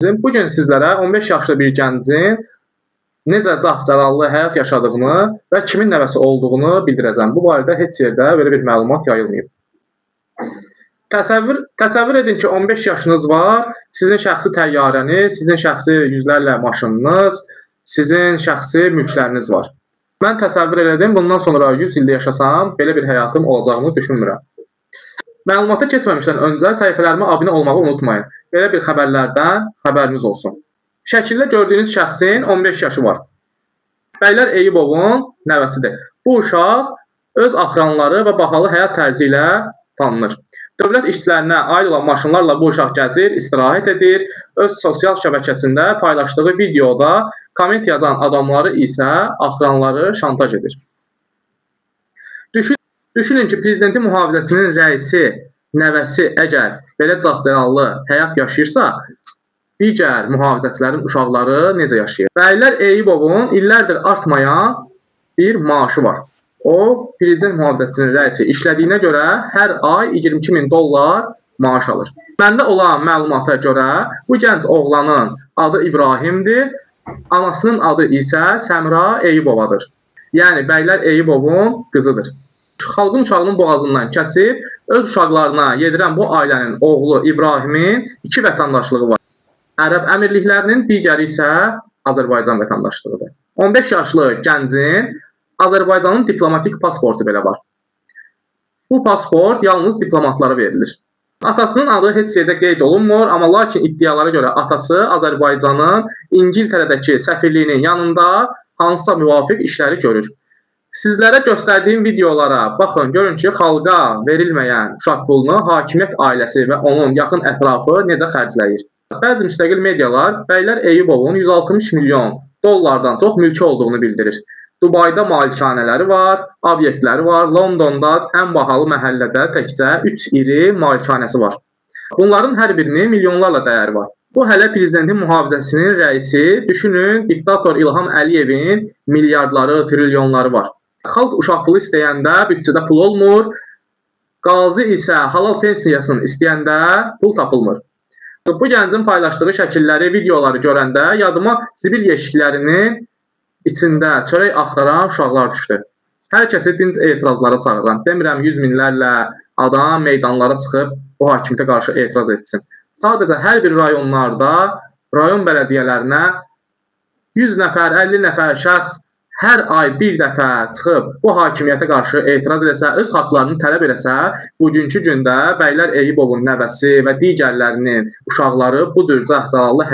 Bugün sizlərə 15 yaşlı bir gəncin necə cəlallı həyat yaşadığını və kimin nəvəsi olduğunu bildirəcəm. Bu barədə heç yerdə belə bir məlumat yayılmayıb. Təsəvvür edin ki, 15 yaşınız var, sizin şəxsi təyyarəniz, sizin şəxsi yüzlərlə maşınınız, sizin şəxsi mülkləriniz var. Mən təsəvvür edim, bundan sonra 100 ildə yaşasam, belə bir həyatım olacağını düşünmürəm. Məlumata keçməmişdən öncə səhifələrimə abunə olmağı unutmayın. Belə bir xəbərlərdən xəbəriniz olsun. Şəkildə gördüyünüz şəxsin 15 yaşı var. Bəylər Eyübovun nəvəsidir. Bu uşaq öz axranları və bahalı həyat tərzi ilə tanınır. Dövlət işçilərinə aid olan maşınlarla bu uşaq gəzir, istirahət edir. Öz sosial şəbəkəsində paylaşdığı videoda komment yazan adamları isə axranları şantaj edir. Düşünün ki, prezidentin mühafizəsinin rəisi, nəvəsi əgər belə cəlallı həyat yaşayırsa, digər mühafizəçilərin uşaqları necə yaşayır? Bəylər Eyübovun illərdir artmayan bir maaşı var. O, prezident mühafizəçisinin rəisi işlədiyinə görə hər ay $22.000 maaş alır. Məndə olan məlumata görə bu gənc oğlanın adı İbrahimdir, anasının adı isə Səmra Eyübovadır. Yəni, Bəylər Eyübovun qızıdır. Xalqın uşağının boğazından kəsib, öz uşaqlarına yedirən bu ailənin oğlu İbrahimin 2 vətəndaşlığı var. Ərəb Əmirliklərinin, digəri isə Azərbaycan vətəndaşlığıdır. 15 yaşlı gəncin Azərbaycanın diplomatik pasportu belə var. Bu pasport yalnız diplomatlara verilir. Atasının adı heç yerdə qeyd olunmur, amma lakin iddialara görə atası Azərbaycanın İngiltərədəki səfirliyinin yanında hansısa müvafiq işləri görür. Sizlərə göstərdiyim videolara baxın, görün ki, xalqa verilməyən uşaq pulunu hakimiyyət ailəsi və onun yaxın ətrafı necə xərcləyir. Bəzi müstəqil medialar Bəylər Eyübovun $160 milyon çox mülki olduğunu bildirir. Dubayda malikanələri var, obyektləri var, Londonda ən bahalı məhəllədə təkcə 3 iri malikanəsi var. Bunların hər birinin milyonlarla dəyəri var. Bu hələ prezidentin mühafizəsinin rəisi, düşünün, diktator İlham Əliyevin milyardları, trilyonları var. Xalq uşaq pulu istəyəndə bütçədə pul olmur, qazi isə halal pensiyasını istəyəndə pul tapılmır. Bu gəncin paylaşdığı şəkilləri, videoları görəndə yadıma zibil yeşiklərinin içində çörək axtaran uşaqlar düşdü. Hər kəsi dinc etirazlara çağıran, demirəm 100 minlərlə adam meydanlara çıxıb bu hakimiyyətə qarşı etiraz etsin. Sadəcə hər bir rayonlarda, rayon bələdiyyələrinə 100 nəfər, 50 nəfər şəxs hər ay bir dəfə çıxıb bu hakimiyyətə qarşı etiraz eləsə, öz haqlarını tələb eləsə, bugünkü gündə Bəylər Eyübovun nəvəsi və digərlərinin uşaqları bu cür cəlallı